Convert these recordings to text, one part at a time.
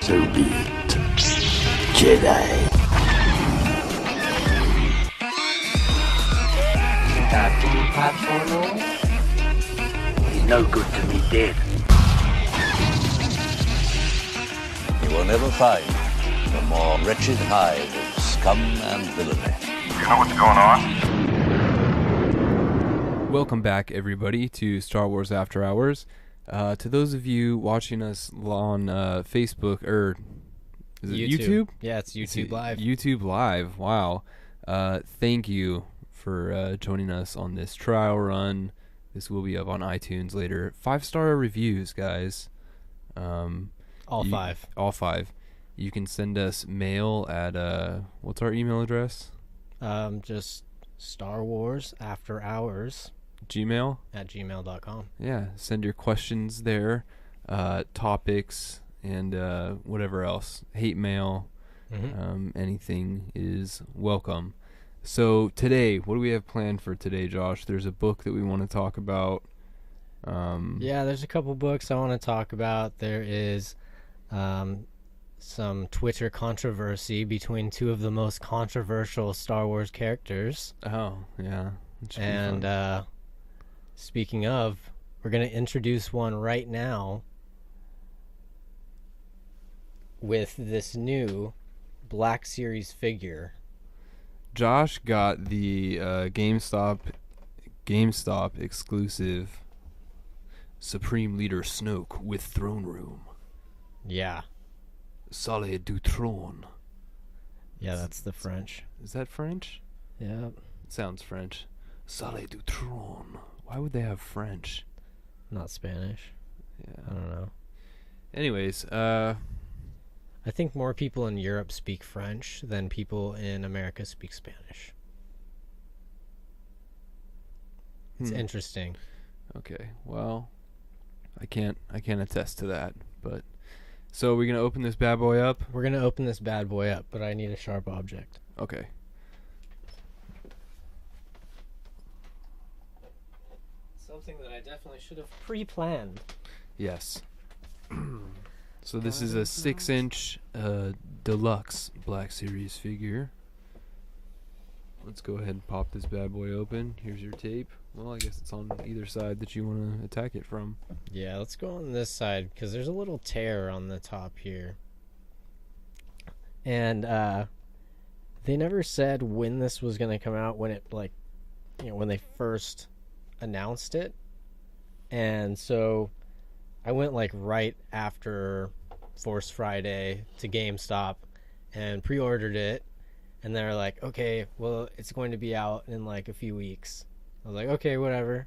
So be it, Jedi. He's no good to me dead. You will never find a more wretched hive of scum and villainy. You know what's going on? Welcome back, everybody, to Star Wars After Hours. To those of you watching us on Facebook, or is it YouTube? Yeah, it's YouTube Live. YouTube Live, wow. Thank you for joining us on this trial run. This will be up on iTunes later. 5-star reviews, guys. All five. All five. You can send us mail at, what's our email address? Just Star Wars After Hours. Gmail? At gmail.com. Yeah, send your questions there, topics, and whatever else. Hate mail, anything is welcome. So today, what do we have planned for today, Josh? There's a book that we want to talk about. Yeah, there's a couple books I want to talk about. There is some Twitter controversy between two of the most controversial Star Wars characters. Oh, yeah. And speaking of, we're going to introduce one right now with this new Black Series figure. Josh got the GameStop exclusive Supreme Leader Snoke with Throne Room. Yeah. Salle du Trône. Yeah, that's the French. Is that French? Yeah. It sounds French. Salle du Trône. Why would they have French? Not Spanish. Yeah. I don't know. Anyways, I think more people in Europe speak French than people in America speak Spanish. It's interesting. Okay, well, I can't attest to that, but so we're gonna open this bad boy up? We're gonna open this bad boy up, but I need a sharp object. Okay. Something that I definitely should have pre-planned. Yes. So this is a 6-inch deluxe Black Series figure. Let's go ahead and pop this bad boy open. Here's your tape. Well, I guess it's on either side that you want to attack it from. Yeah, let's go on this side because there's a little tear on the top here. And they never said when this was going to come out, when it, like, you know, when they first announced it. And so I went like right after Force Friday to GameStop and pre-ordered it, and they're like, okay, well, it's going to be out in like a few weeks. I was like, okay, whatever.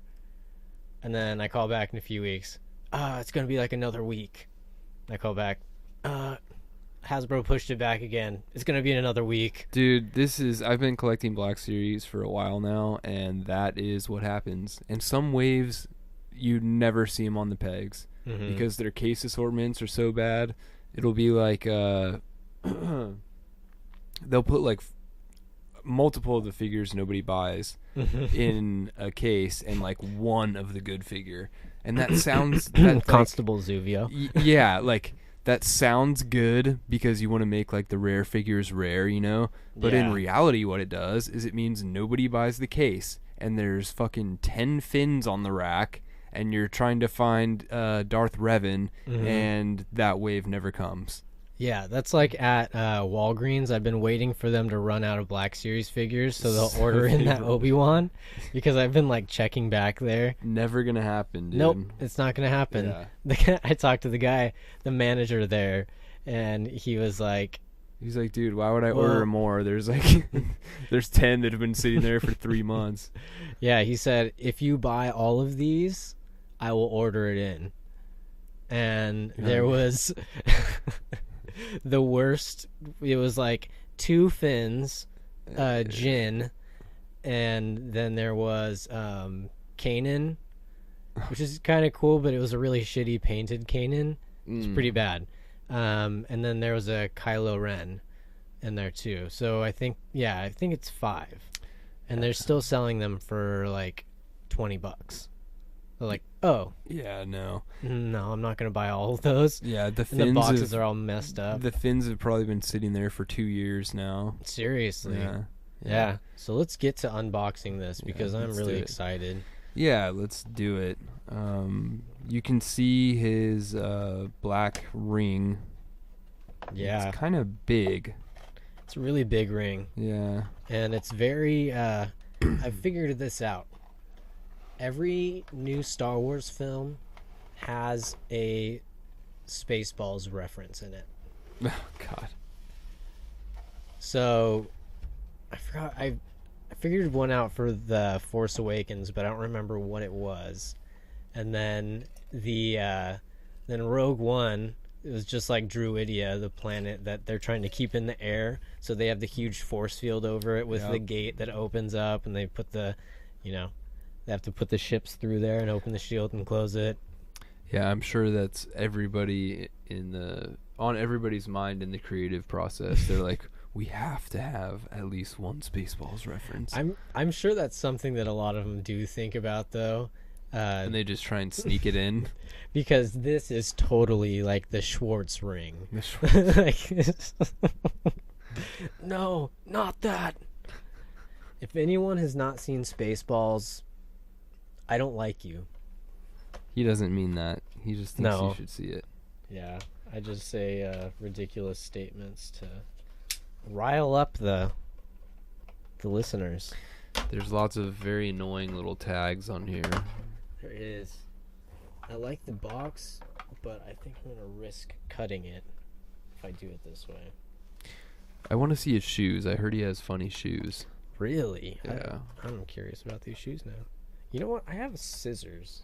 And then I call back in a few weeks. It's going to be like another week. I call back. Hasbro pushed it back again. It's going to be in another week. Dude, I've been collecting Black Series for a while now, and that is what happens. And some waves, you never see them on the pegs because their case assortments are so bad. It'll be like, they'll put like multiple of the figures nobody buys in a case and like one of the good figure. And that sounds... that, Constable Zuvio. Yeah, like... That sounds good because you want to make like the rare figures rare, you know? But in reality what it does is it means nobody buys the case and there's fucking 10 fins on the rack and you're trying to find Darth Revan and that wave never comes. Yeah, that's like at Walgreens. I've been waiting for them to run out of Black Series figures so they'll order in that Obi-Wan because I've been like checking back there. Never gonna happen, dude. Nope, it's not gonna happen. Yeah. I talked to the guy, the manager there, and he's like, dude, why would I order more? There's like, there's 10 that have been sitting there for 3 months. Yeah, he said, if you buy all of these, I will order it in. And there was... the worst. It was like 2 fins, Jin, and then there was Kanan, which is kind of cool, but it was a really shitty painted Kanan. It's pretty bad. And then there was a Kylo Ren in there too. So I think it's 5. And they're still selling them for like $20. They're like, oh Yeah, no. no, I'm not gonna buy all of those. Yeah, the And the fins boxes are all messed up. The fins have probably been sitting there for 2 years now. Seriously. Yeah. So let's get to unboxing this because I'm let's really do it. excited. Yeah, let's do it. You can see his black ring. Yeah. It's kind of big. It's a really big ring. Yeah. And it's very I figured this out. Every new Star Wars film has a Spaceballs reference in it. Oh, God. So I forgot I figured one out for the Force Awakens, but I don't remember what it was. And then then Rogue One, it was just like Druidia, the planet that they're trying to keep in the air. So they have the huge force field over it with the gate that opens up, and they put they have to put the ships through there and open the shield and close it. Yeah, I'm sure that's everybody on everybody's mind in the creative process. They're like, we have to have at least one Spaceballs reference. I'm sure that's something that a lot of them do think about, though. And they just try and sneak it in. Because this is totally like the Schwartz ring. No, not that. If anyone has not seen Spaceballs, I don't like you. He doesn't mean that. He just thinks No. you should see it. Yeah, I just say ridiculous statements to rile up the listeners. There's lots of very annoying little tags on here. There is. I like the box, but I think I'm going to risk cutting it if I do it this way. I want to see his shoes. I heard he has funny shoes. Really? Yeah. I'm curious about these shoes now. You know what? I have scissors.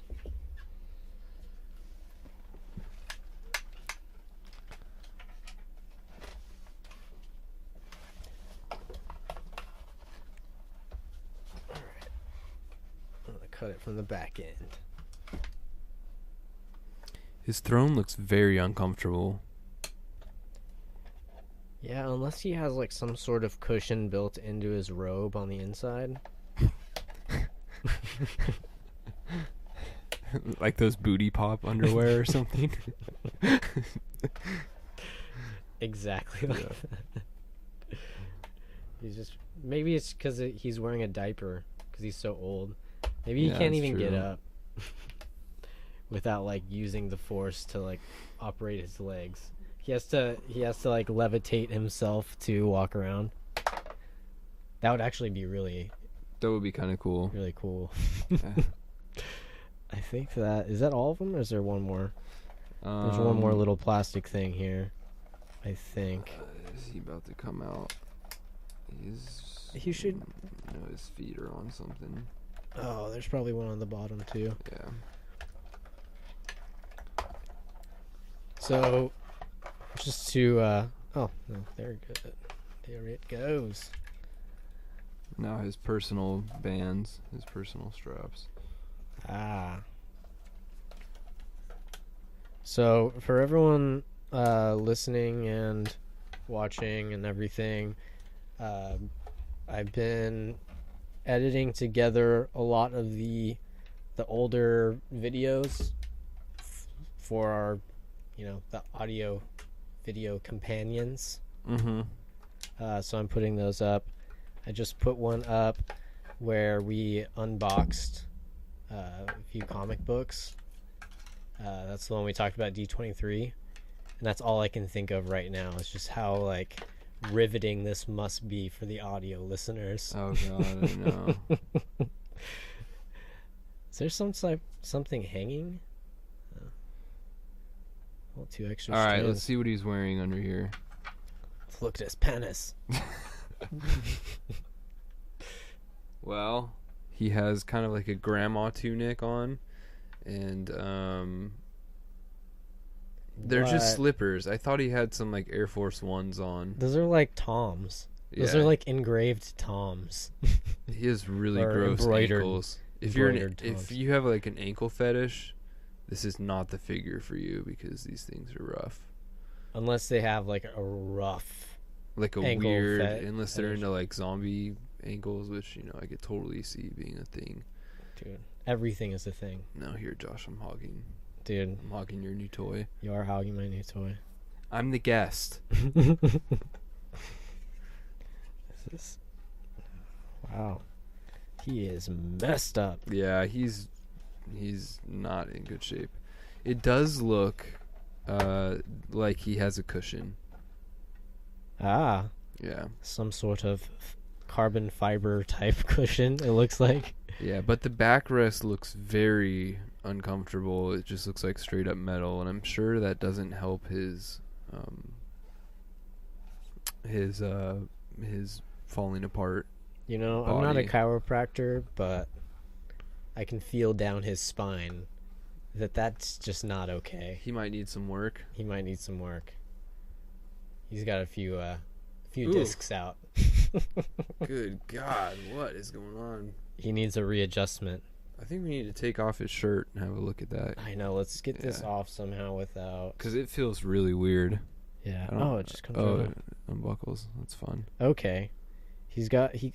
Alright. I'm going to cut it from the back end. His throne looks very uncomfortable. Yeah, unless he has like some sort of cushion built into his robe on the inside. Like those booty pop underwear or something. Exactly like that. He's just, maybe it's because he's wearing a diaper because he's so old. Maybe he can't that's even get true. up without like using the force to like operate his legs. He has to like levitate himself to walk around. That would actually be really, That would be kind of cool. really cool. Yeah. I think is that all of them, or is there one more? There's one more little plastic thing here, I think. Is he about to come out? He should. No, his feet are on something. Oh, there's probably one on the bottom too. Yeah. So, just to oh no, there it goes. Now his personal bands, his personal straps. Ah. So for everyone listening and watching and everything, I've been editing together a lot of the older videos for our, the audio video companions. Mm-hmm. So I'm putting those up. I just put one up where we unboxed a few comic books. That's the one we talked about, D23, and that's all I can think of right now. It's just how like riveting this must be for the audio listeners. Oh god, I know. Is there something hanging? Well, 2 extra All right, strands. let's see what he's wearing under here. Let's look at his penis. Well, he has kind of like a grandma tunic on, and they're just What? slippers. I thought he had some like Air Force Ones on. Those are like Toms. Those Yeah. are like engraved Toms. He has really Or gross embroidered- ankles. If embroidered if Toms. you have like an ankle fetish, this is not the figure for you because these things are rough. Unless they have like a rough, like a angle weird, fet- unless they're fetish. into like zombie angles, which I could totally see being a thing. Dude, everything is a thing. Now here, Josh, I'm hogging your new toy. You are hogging my new toy. I'm the guest. This is... Wow. He is messed up. Yeah, he's not in good shape. It does look like he has a cushion. Ah. Yeah. Some sort of carbon fiber type cushion, it looks like. Yeah, but the backrest looks very uncomfortable. It just looks like straight up metal, and I'm sure that doesn't help his falling apart. I'm not a Body. chiropractor, but I can feel down his spine that's just not okay. He might need some work. He might need some work. He's got a few Ooh. discs out. Good God, what is going on? He needs a readjustment. I think we need to take off his shirt and have a look at that, I know. Let's get this Yeah. off somehow without. because it feels really weird. Yeah. I don't- Oh, it just comes Oh, right it unbuckles. That's fun. up. Okay.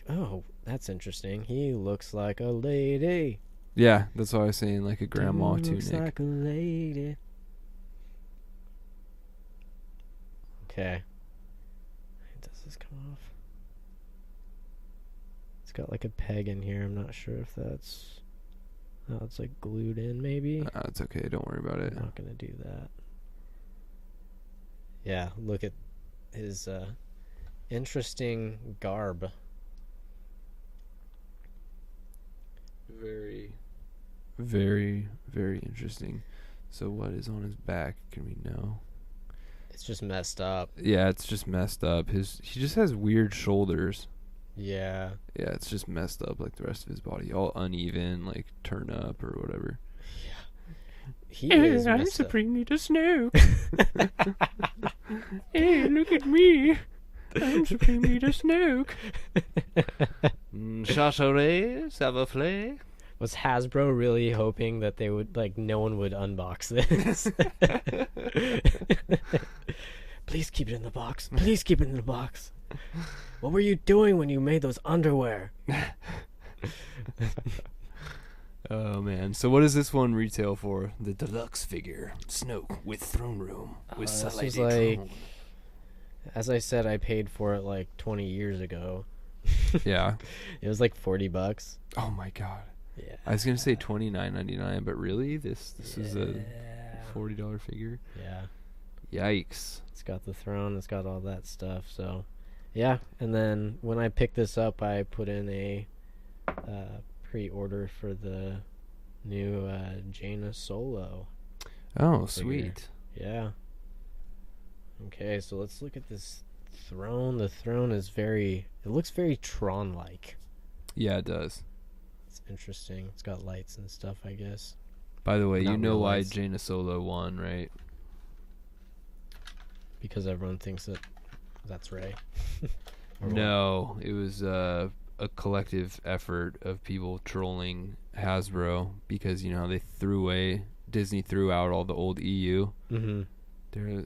Oh, that's interesting. He looks like a lady. Yeah, that's why I was saying like a grandma Dude looks tunic. like a lady. Okay. Does this come off? It's got like a peg in here. I'm not sure if that's... Oh, it's like glued in maybe. It's okay. Don't worry about it. I'm not gonna do that. Yeah, look at his interesting garb. Very, very, very interesting. So what is on his back? Can we know? It's just messed up. Yeah, it's just messed up. He just has weird shoulders. Yeah. Yeah, it's just messed up like the rest of his body, all uneven, like turn up or whatever. He is I'm messed up. Supreme Leader Snoke. Hey, look at me. I'm Supreme Leader Snoke. Chachore, Savafle. Was Hasbro really hoping that they would, like, no one would unbox this? Please keep it in the box. Please keep it in the box. What were you doing when you made those underwear? Oh man! So what does this one retail for? The deluxe figure, Snoke with throne room with This was Salady like- throne. As I said, I paid for it like 20 years ago. Yeah. It was like $40. Oh my God! Yeah. I was gonna say $29.99, but really, this is a Yeah. $40 figure. Yeah. Yikes! It's got the throne. It's got all that stuff. So, yeah. And then when I picked this up, I put in a pre-order for the new Jaina Solo. Oh, Figure. sweet. Yeah. Okay, so let's look at this throne. The throne is it looks very Tron-like. Yeah, it does. It's interesting. It's got lights and stuff, I guess. By the way, you Not know real why lights. Jaina Solo won, right? Because everyone thinks that's Rey. Or what? No, it was a collective effort of people trolling Hasbro because Disney threw out all the old EU. Mm-hmm.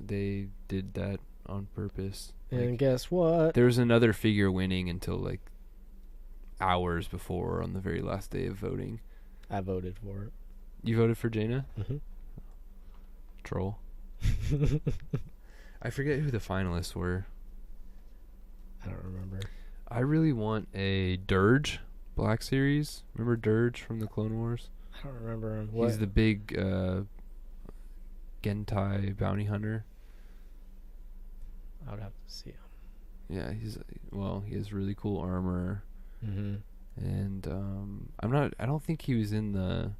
They did that on purpose. And Like, guess what? there was another figure winning until like hours before on the very last day of voting. I voted for it. You voted for Jaina? Mm-hmm. Troll. I forget who the finalists were. I don't remember. I really want a Dirge Black Series. Remember Dirge from the Clone Wars? I don't remember him. He's the big Gentai bounty hunter. I would have to see him. Yeah, he has really cool armor, Mm-hmm. and I don't think he was in the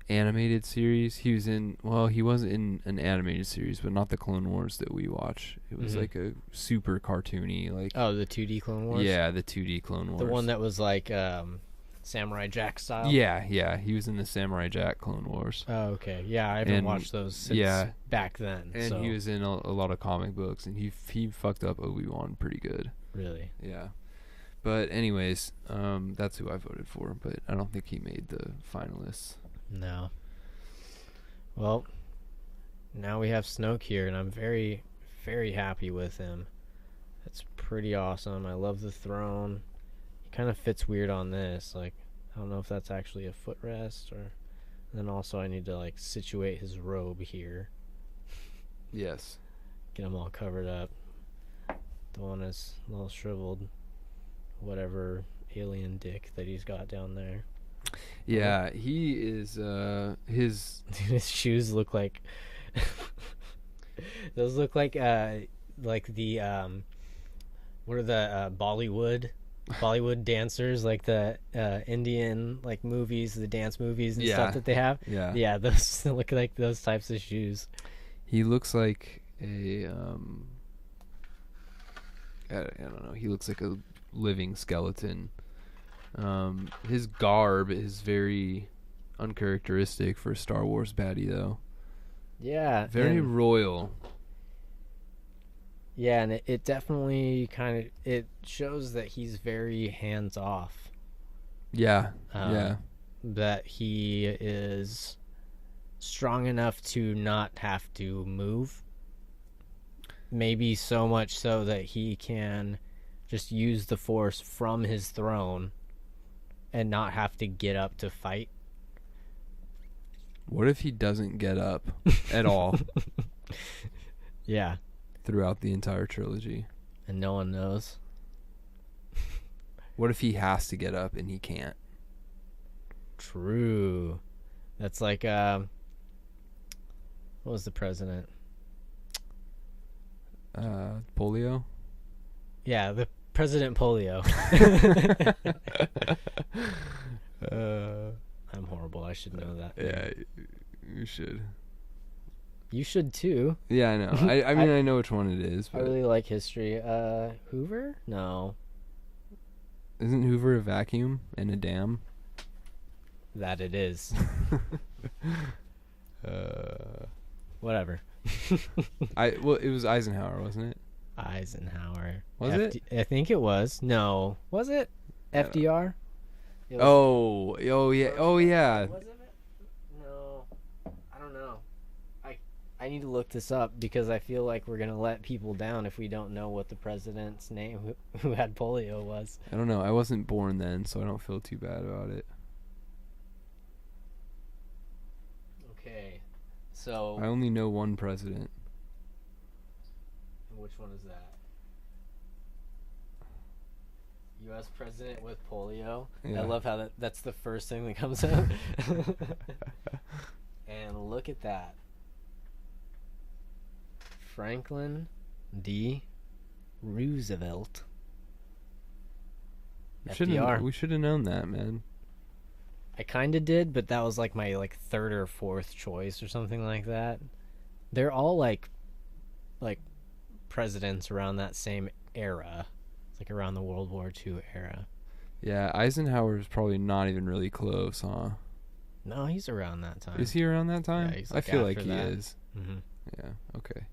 animated series. He was he was in an animated series, but not the Clone Wars that we watch. It was Mhm. like a super cartoony, like Oh, the 2D Clone Wars? yeah, the 2D Clone Wars. The one that was like Samurai Jack style? yeah, he was in the Samurai Jack Clone Wars. Oh, okay. Yeah, I haven't And- watched those since yeah. back then. And so he was in a lot of comic books, and he fucked up Obi-Wan pretty good. really. Yeah. But anyways, that's who I voted for, but I don't think he made the finalists. No. Well, now we have Snoke here, and I'm very, very happy with him. That's pretty awesome. I love the throne. He kind of fits weird on this. Like, I don't know if that's actually a footrest or... And then also I need to, like, situate his robe here. Yes. Get him all covered up. The one is a little shriveled. Whatever alien dick that he's got down there. Yeah, he is, His shoes look like... Those look like the, what are the, Bollywood dancers, like the Indian, like, movies, the dance movies and stuff that they have. Yeah, those look like those types of shoes. He looks like a, I don't know, he looks like a living skeleton. His garb is very uncharacteristic for a Star Wars baddie, though. Yeah. Very royal. Yeah, and it definitely kind of, it shows that he's very hands-off. Yeah, yeah. That he is strong enough to not have to move. Maybe so much so that he can just use the Force from his throne and not have to get up to fight. What if he doesn't get up at all? Yeah. Throughout the entire trilogy. And no one knows. What if he has to get up and he can't? True. That's like, what was the president? Polio? Yeah, the President Polio. I'm horrible. I should know that. Yeah, you should. You should too. Yeah, I know. I mean, I know which one it is. But I really like history. Hoover? No. Isn't Hoover a vacuum and a dam? That it is. Whatever. Well, it was Eisenhower, wasn't it? Eisenhower. Was it? I think it was. No. Was it? FDR? It was Oh yeah. Oh yeah. Was it? No. I don't know. I need to look this up because I feel like we're going to let people down if we don't know what the president's name who had polio was. I don't know. I wasn't born then, so I don't feel too bad about it. Okay. So... I only know one president. And which one is that? U.S. president with polio. Yeah. I love how that's the first thing that comes up. And look at that. Franklin D. Roosevelt. FDR. We should have known that, man. I kind of did, but that was like my third or fourth choice or something like that. They're all like presidents around that same era. It's like around the World War II era. Yeah, Eisenhower's probably not even really close, huh? No, he's around that time. Is he around that time? Yeah, he's I feel like after he that. is. Mm-hmm. Yeah, okay.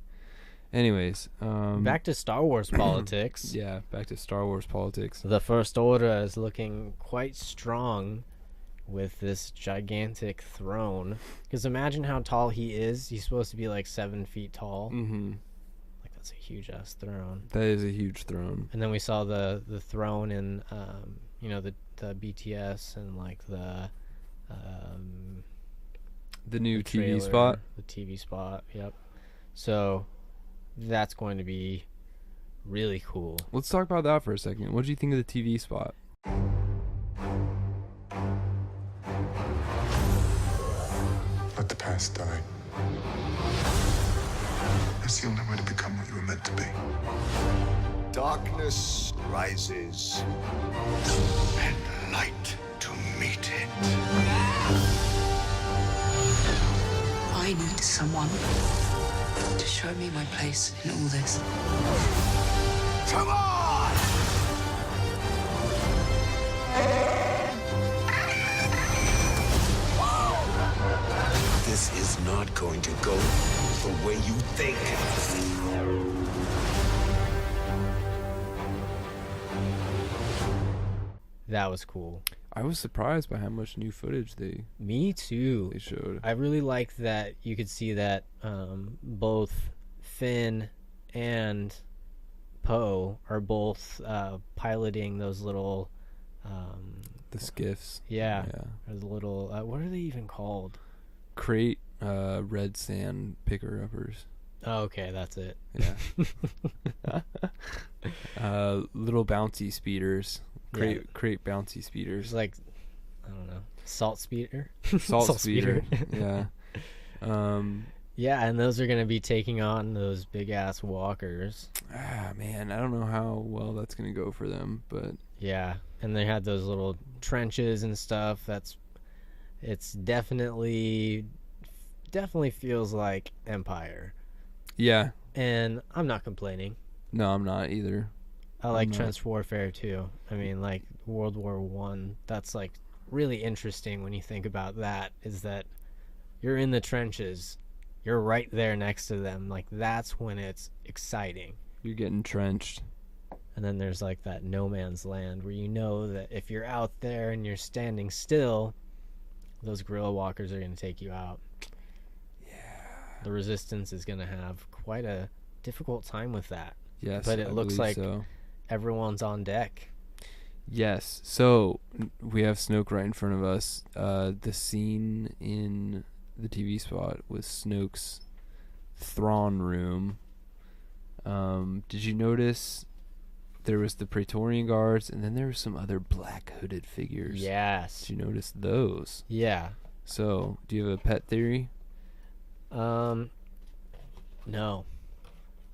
Anyways, back to Star Wars politics. Yeah, back to Star Wars politics. The First Order is looking quite strong with this gigantic throne. Because imagine how tall he is. He's supposed to be like 7 feet tall. Mm-hmm. Like, that's a huge ass throne. That is a huge throne. And then we saw the throne in, the BTS and like the new TV trailer, spot. The TV spot, yep. So that's going to be really cool. Let's talk about that for a second. What did you think of the TV spot? Let the past die. That's the only way to become what you were meant to be. Darkness rises, and light to meet it. I need someone to show me my place in all this. Come on! This is not going to go the way you think. That was cool. I was surprised by how much new footage they Me too. showed. I really like that you could see that both Finn and Poe are both piloting those little The skiffs. yeah, Yeah. or the little what are they even called? Crate red sand picker uppers. Oh, okay, that's it. Yeah. Little bouncy speeders. Crate bouncy speeders. It's like, I don't know, salt speeder. Salt speeder. Yeah. Yeah, and those are gonna be taking on those big ass walkers. Man, I don't know how well that's gonna go for them, but Yeah, and they had those little trenches and stuff. It's definitely feels like Empire, yeah. and I'm not complaining. No, I'm not either. I like not. trench warfare too. I mean, like World War One. That's like really interesting when you think about that. Is that you're in the trenches, you're right there next to them. Like that's when it's exciting. You're getting trenched. And then there's like that no man's land where you know that if you're out there and you're standing still, those guerrilla walkers are going to take you out. Yeah. The resistance is going to have quite a difficult time with that. Yes, But it I looks believe like so. everyone's on deck. Yes. So we have Snoke right in front of us. The scene in the TV spot with Snoke's throne room. Did you notice there was the Praetorian Guards, and then there were some other black hooded figures? Yes. Did you notice those? Yeah. So, do you have a pet theory? No,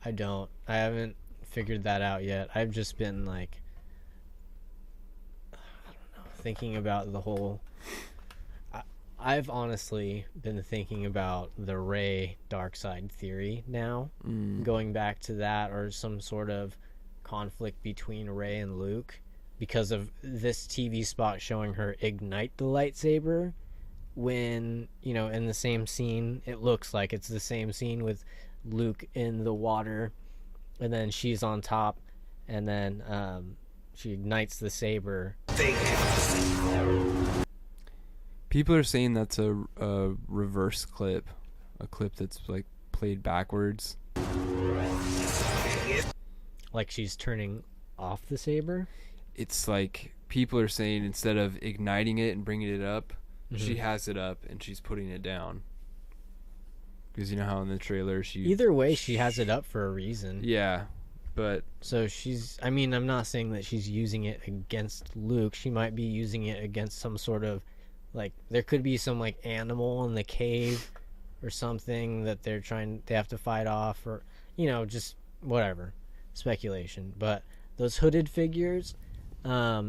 I don't. I haven't figured that out yet. I've just been like, I don't know, thinking about the whole. I've honestly been thinking about the Rey dark side theory now, going back to that, or some sort of conflict between Rey and Luke because of this TV spot showing her ignite the lightsaber when, you know, in the same scene, it looks like it's the same scene with Luke in the water and then she's on top and then she ignites the saber. People are saying that's a reverse clip, a clip that's like played backwards. Like she's turning off the saber? It's like people are saying instead of igniting it and bringing it up, she has it up and she's putting it down. Because you know how in the trailer she... Either way, she has it up for a reason. Yeah, but... So she's... I mean, I'm not saying that she's using it against Luke. She might be using it against some sort of... Like, there could be some, like, animal in the cave or something that they have to fight off or, you know, just whatever. Speculation. But those hooded figures, I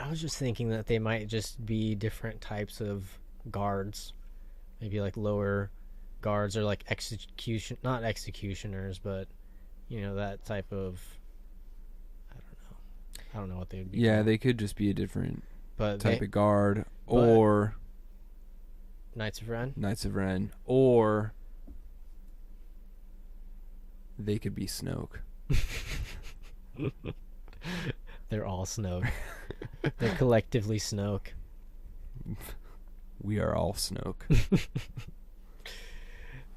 was just thinking that they might just be different types of guards. Maybe, like, lower guards or, like, not executioners, but, you know, that type of... I don't know what they would be. Yeah, called. they could just be a different But type of guard, or Knights of Ren. Knights of Ren, or they could be Snoke. They're all Snoke. They're collectively Snoke. We are all Snoke.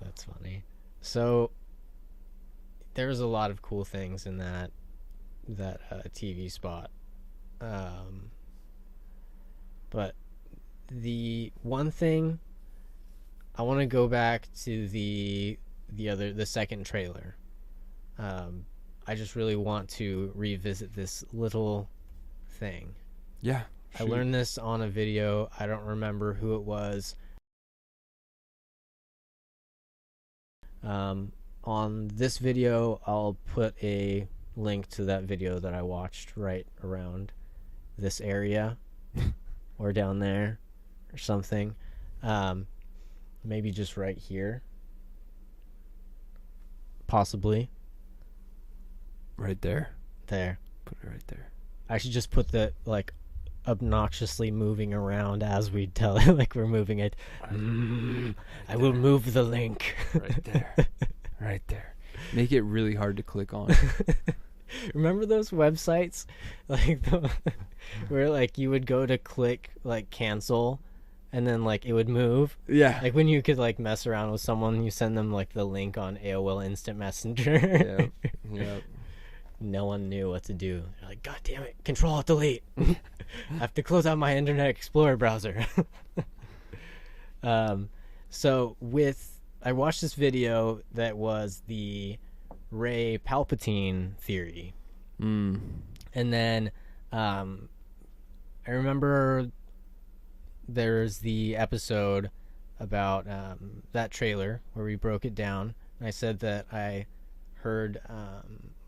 That's funny. So there's a lot of cool things in that TV spot. But the one thing I want to go back to the second trailer. I just really want to revisit this little thing. Yeah. I learned this on a video. I don't remember who it was. On this video, I'll put a link to that video that I watched right around this area or down there or something. Maybe just right here. Possibly. Right there. There. Put it right there. I should just put the, like, obnoxiously moving around as we tell it, like we're moving it. I will move the link. Right there. Right there. Make it really hard to click on. Remember those websites, like where like you would go to click like cancel, and then like it would move. Yeah. Like when you could like mess around with someone, you send them like the link on AOL Instant Messenger. Yeah. No one knew what to do. They're like, God damn it, Control Alt Delete. I have to close out my Internet Explorer browser. So I watched this video that was the Rey Palpatine theory. And then I remember there's the episode about that trailer where we broke it down. And I said that I heard,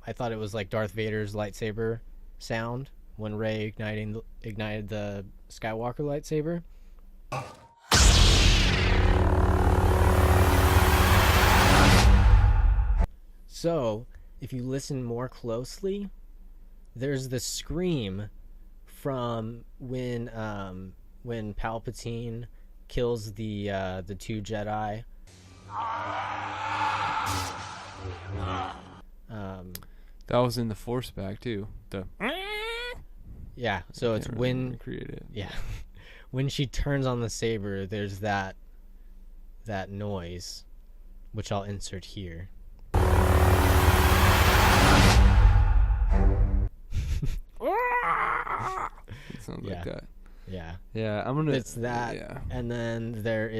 I thought it was like Darth Vader's lightsaber sound when Rey ignited the Skywalker lightsaber. So, if you listen more closely, there's the scream from when Palpatine kills the two Jedi. That was in the Force back too. Yeah, so it's when created. Yeah, when she turns on the saber, there's that noise, which I'll insert here. It sounds like that. Yeah. Yeah, I'm gonna. It's that, Yeah. and then there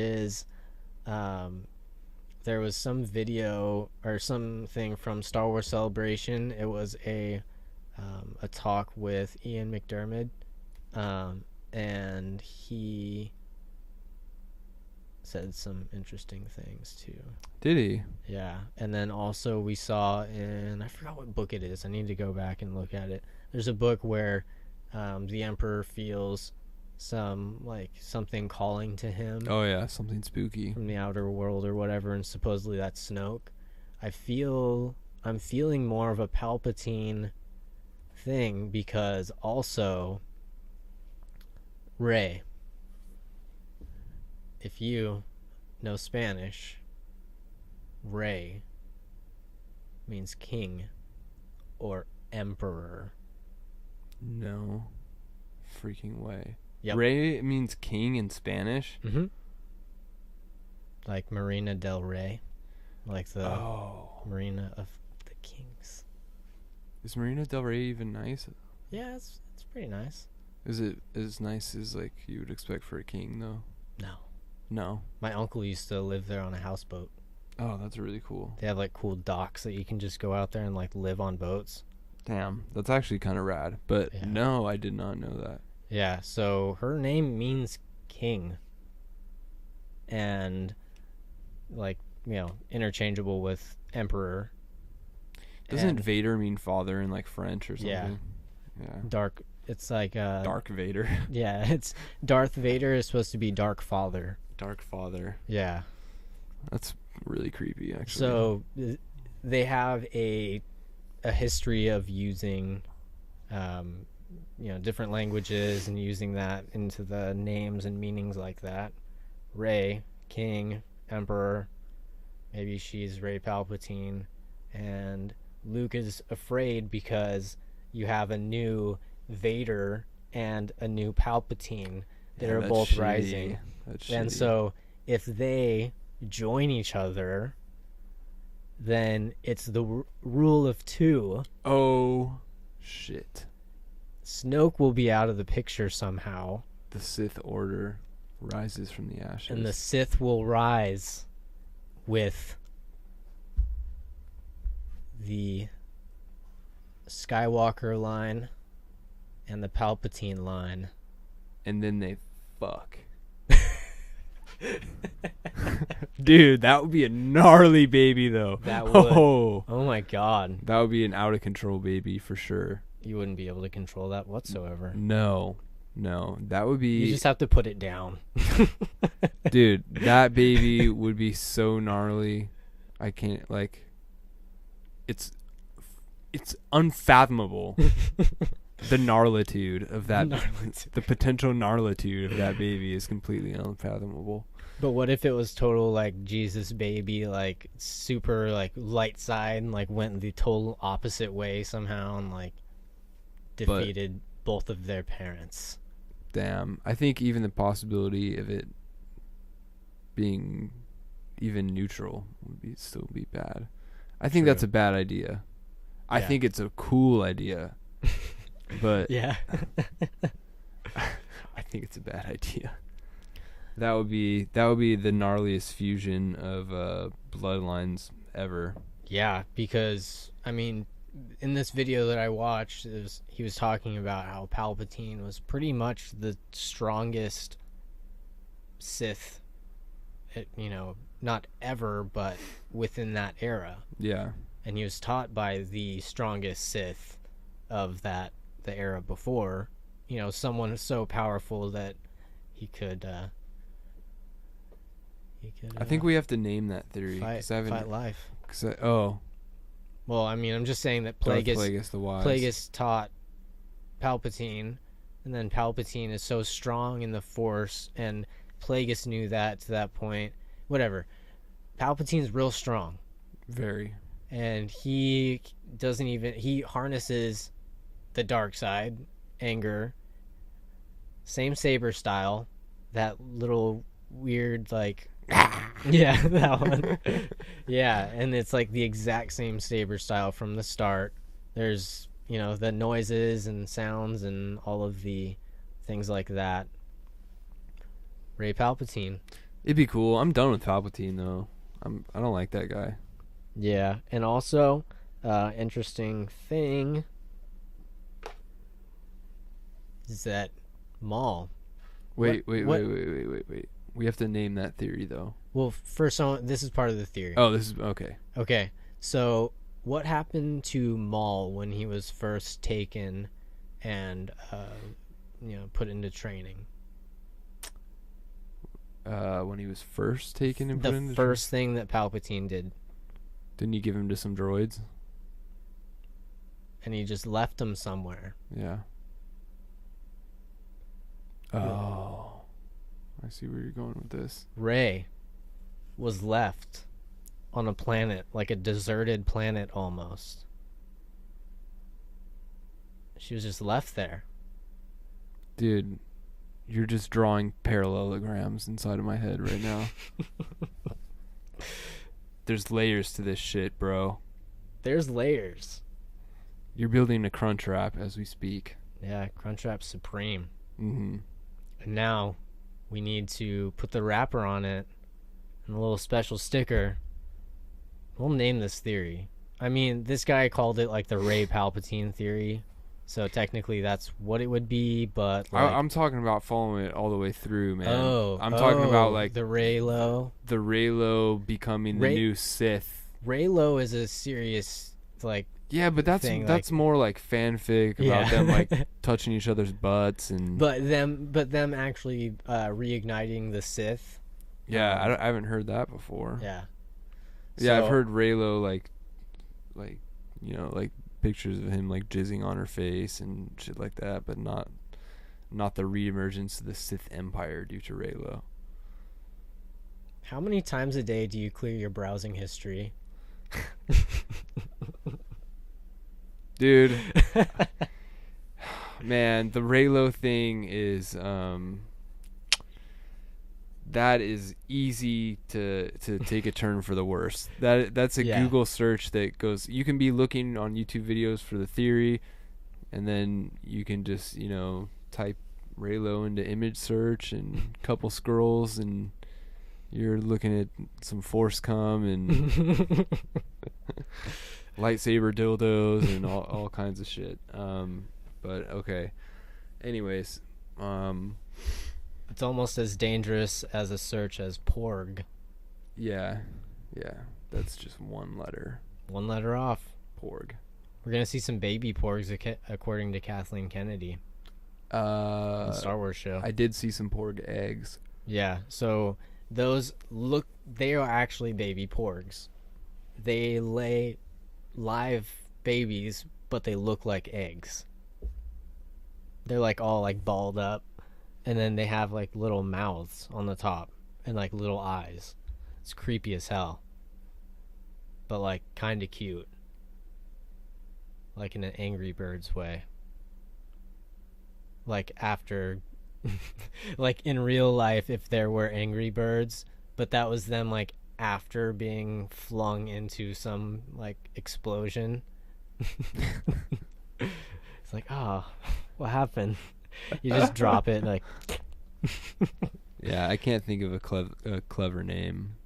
was some video or something from Star Wars Celebration. It was a talk with Ian McDiarmid, and he said some interesting things too. Did he? Yeah, and then also we saw I forgot what book it is. I need to go back and look at it. There's a book where the Emperor feels something calling to him. Oh yeah, something spooky from the outer world or whatever, and supposedly that's Snoke. I'm feeling more of a Palpatine thing, because also Rey, if you know Spanish, Rey means king or emperor. No freaking way. Yep. Rey means king in Spanish. Mm-hmm. Like Marina del Rey, like the Marina of the Kings. Is Marina del Rey even nice? Yeah, it's pretty nice. Is it as nice as like you would expect for a king though? No. My uncle used to live there on a houseboat. Oh, that's really cool. They have like cool docks that you can just go out there and like live on boats. Damn, that's actually kind of rad. But Yeah. no, I did not know that. Yeah, so her name means king, and like, interchangeable with emperor. Doesn't And Vader mean father in like French or something? Yeah. dark? It's like Dark Vader. Yeah, it's Darth Vader is supposed to be Dark Father. Dark father. Yeah. That's really creepy, actually. So they have a history of using, different languages and using that into the names and meanings like that. Rey, king, emperor. Maybe she's Rey Palpatine, and Luke is afraid because you have a new Vader and a new Palpatine that are that's both shitty. rising. That's And shitty. so if they join each other, then it's the rule of two. Oh, shit. Snoke will be out of the picture somehow, The Sith Order rises from the ashes. and the Sith will rise with the Skywalker line and the Palpatine line. And then they fuck. Dude, that would be a gnarly baby, though. That would. Oh, Oh my god. that would be an out of control baby for sure. You wouldn't be able to control that whatsoever. No, that would be. You just have to put it down. Dude, that baby would be so gnarly. I can't, like, it's unfathomable. The gnarlitude of that, Gnarlitude. the potential gnarlitude of that baby is completely unfathomable. But what if it was total like Jesus baby, like super like light side, and like went the total opposite way somehow, and like defeated both of their parents? Damn. I think even the possibility of it being even neutral would still be bad. I think that's a bad idea. I think it's a cool idea. But yeah. I think it's a bad idea. That would be the gnarliest fusion of bloodlines ever. Yeah, because I mean, in this video that I watched, he was talking about how Palpatine was pretty much the strongest Sith, not ever, but within that era. Yeah. And he was taught by the strongest Sith of the era before. Someone so powerful that he could. I think we have to name that theory. Fight life. Well, I mean, I'm just saying that Plagueis the Wise. Plagueis taught Palpatine, and then Palpatine is so strong in the Force, and Plagueis knew that to that point. Whatever. Palpatine's real strong. Very. And he harnesses the dark side, anger, same saber style, that little weird, like, yeah, that one. Yeah, and it's like the exact same saber style from the start. There's, the noises and sounds and all of the things like that. Rey Palpatine. It'd be cool. I'm done with Palpatine though. I don't like that guy. Yeah, and also, interesting thing is that Maul. Wait. We have to name that theory though. Well, this is part of the theory. Oh, this is okay. Okay, so what happened to Maul when he was first taken and put into training? When he was first taken and put into the first thing that Palpatine did. Didn't he give him to some droids? And he just left him somewhere. Yeah. Oh. I see where you're going with this. Rey was left on a planet, like a deserted planet almost. She was just left there. Dude, you're just drawing parallelograms inside of my head right now. There's layers to this shit, bro. There's layers. You're building a Crunchwrap as we speak. Yeah, Crunchwrap Supreme. Mm-hmm. And now we need to put the wrapper on it and a little special sticker. We'll name this theory. I mean, this guy called it like the Rey Palpatine theory. So technically that's what it would be, but like, I'm talking about following it all the way through, man. Oh, I'm talking about like the Reylo. The Reylo becoming the new Sith. Reylo is a serious like yeah, but that's thing, more like fanfic about them like touching each other's butts and but them actually reigniting the Sith. Yeah, I haven't heard that before. Yeah. Yeah, I've heard Reylo like pictures of him like jizzing on her face and shit like that, but not the reemergence of the Sith Empire due to Reylo. How many times a day do you clear your browsing history? Dude. Man, the Reylo thing is that is easy to take a turn for the worse. That's a Google search that goes. You can be looking on YouTube videos for the theory, and then you can just type Reylo into image search and a couple scrolls, and you're looking at some Force cum and lightsaber dildos and all kinds of shit. But okay. Anyways, it's almost as dangerous as a search as Porg. Yeah. That's just one letter. One letter off. Porg. We're gonna see some baby Porgs, according to Kathleen Kennedy. The Star Wars show. I did see some Porg eggs. Yeah. So they are actually baby Porgs. They lay live babies, but they look like eggs. They're like all like balled up, and then they have like little mouths on the top, and like little eyes. It's creepy as hell, but like kind of cute, like in an Angry Birds way. Like after, like in real life, if there were Angry Birds, but that was them like after being flung into some like explosion. It's like, oh, what happened? You just drop it like. Yeah, I can't think of a clever name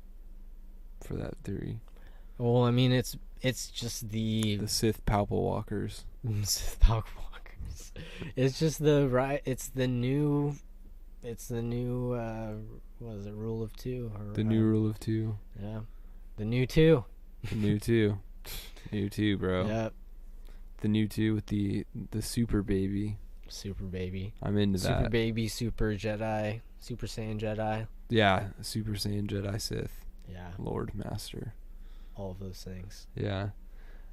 for that theory. Well, I mean, it's just the Sith Palpawalkers. Sith Palpawalkers. It's just the right. It's the new. What is it? Rule of two. Or, The new rule of two. Yeah, the new two. The new two. New two, bro. Yep. The new two with the super baby. Super baby. I'm into that. Super baby, super Jedi, Super Saiyan Jedi. Yeah, Super Saiyan Jedi Sith. Yeah. Lord Master. All of those things. Yeah.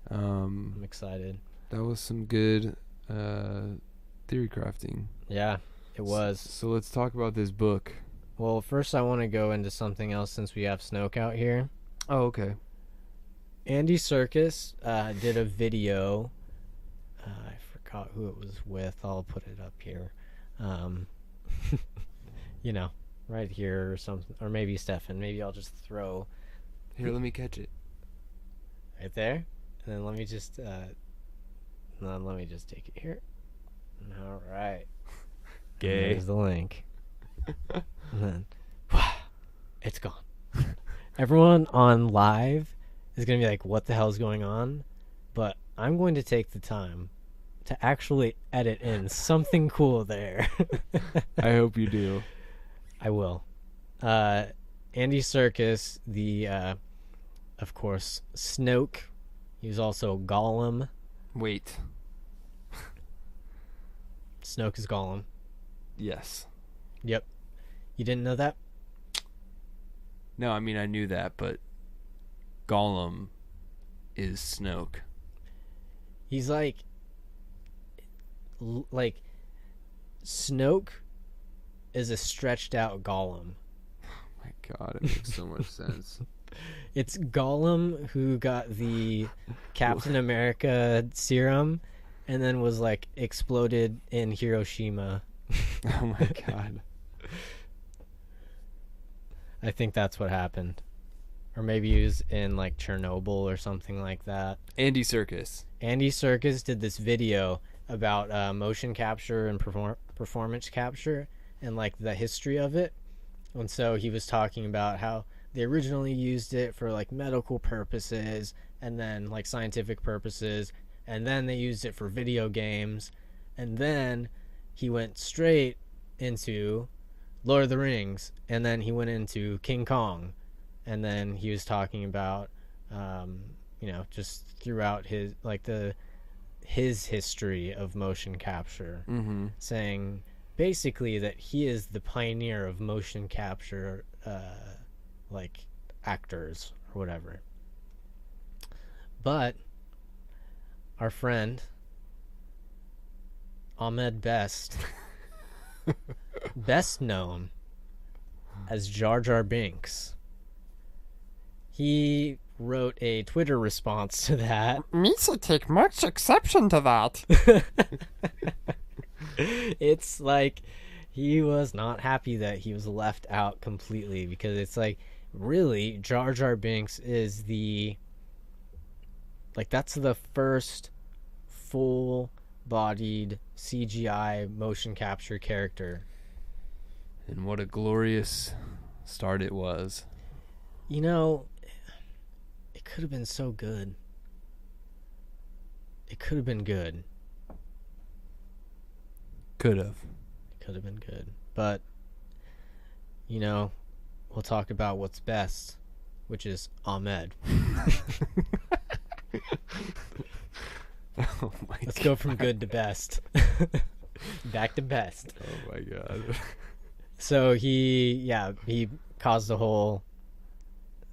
I'm excited. That was some good theory crafting. Yeah, it was. So let's talk about this book. Well, first I want to go into something else since we have Snoke out here. Oh, okay. Andy Serkis did a video. I forgot who it was with. I'll put it up here. You know, right here or something. Or maybe Stefan. Maybe I'll just throw... Here, let me catch it. Right there? And then let me just... no, let me just take it here. All right. Gay. There's the link. And then... it's gone. Everyone on live is going to be like, what the hell's going on? But I'm going to take the time to actually edit in something cool there. I hope you do. I will. Andy Serkis, the, of course, Snoke. He was also Gollum. Wait. Snoke is Gollum. Yes. Yep. You didn't know that? No, I mean, I knew that, but Gollum is Snoke. He's like Snoke is a stretched out Gollum. Oh my god, it makes so much sense. It's Gollum who got the Captain America serum and then was like exploded in Hiroshima. Oh my god. I think that's what happened. Or maybe he was in like Chernobyl or something like that. Andy Serkis. Andy Serkis did this video about motion capture and performance capture and like the history of it. And so he was talking about how they originally used it for like medical purposes and then like scientific purposes, and then they used it for video games, and then he went straight into Lord of the Rings, and then he went into King Kong, and then he was talking about you know, just throughout his history of motion capture, saying basically that he is the pioneer of motion capture, like actors or whatever. But our friend Ahmed Best, best known as Jar Jar Binks, he wrote a Twitter response to that. Misa take much exception to that. It's like he was not happy that he was left out completely, because it's like, really, Jar Jar Binks is that's the first full-bodied CGI motion capture character. And what a glorious start it was. You know, it could have been so good. It could have been good. Could have. Could have been good. But, you know, we'll talk about what's best, which is Ahmed. Oh my Let's god. go from good to best. Back to best. Oh my god. So he caused a whole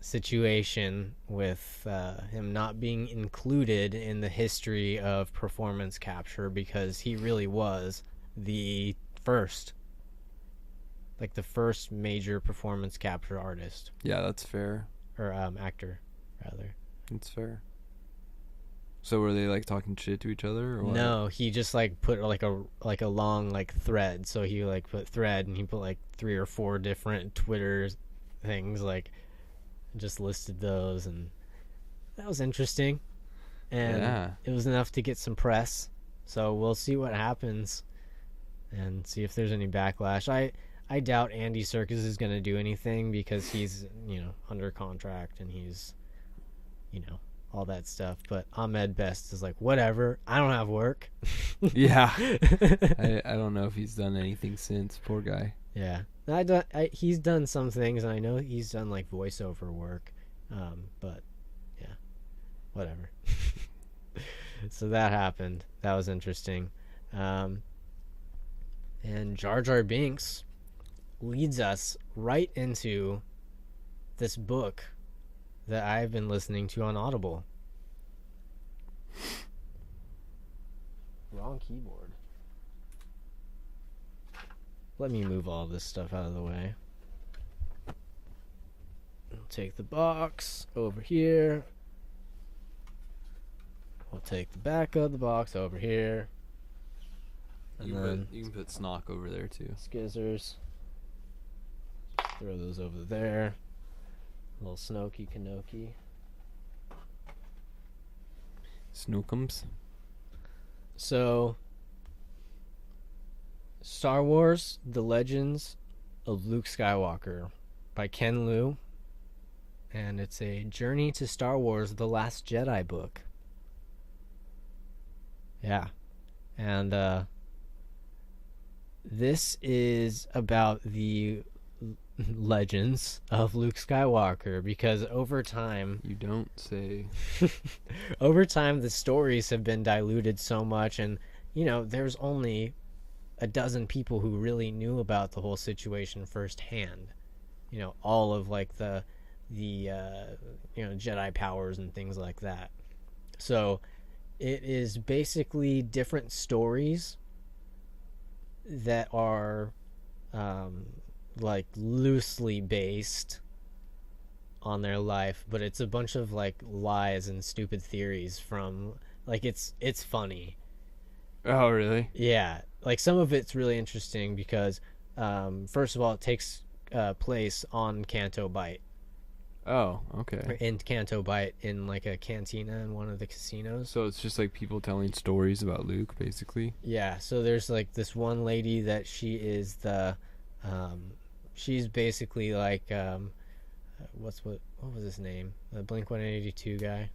situation with him not being included in the history of performance capture, because he really was the first like the first major performance capture artist Yeah, that's fair. or actor rather. That's fair. So were they like talking shit to each other or what? No, he just like put like a long like thread. So he like put thread and he put like 3 or 4 different Twitter things, like just listed those, and that was interesting. And it was enough to get some press. So we'll see what happens and see if there's any backlash. I doubt Andy Serkis is going to do anything because he's, under contract and he's, all that stuff. But Ahmed Best is like, whatever, I don't have work. Yeah. I don't know if he's done anything since. Poor guy. Yeah. He's done some things, and I know he's done like voiceover work. But yeah, whatever. So that happened. That was interesting. And Jar Jar Binks leads us right into this book that I've been listening to on Audible. Wrong keyboard. Let me move all this stuff out of the way. I'll take the box over here. We'll take the back of the box over here. And You can put Snoke over there too. Skizzers. Throw those over there. Little Snokey Kanoki. Snookums. So, Star Wars: The Legends of Luke Skywalker by Ken Liu. And it's a Journey to Star Wars: The Last Jedi book. Yeah. And this is about the legends of Luke Skywalker, because over time... You don't say. Over time, the stories have been diluted so much, and, there's only a dozen people who really knew about the whole situation firsthand. All of, like, the Jedi powers and things like that. So, it is basically different stories that are like loosely based on their life, but it's a bunch of like lies and stupid theories from like it's funny. Oh, really? Yeah, like some of it's really interesting because first of all, it takes place on Canto Bight. Oh, okay. Or in Canto Bight, in like a cantina in one of the casinos. So it's just like people telling stories about Luke, basically. Yeah, so there's like this one lady that she is the she's basically like what was his name? The Blink-182 guy.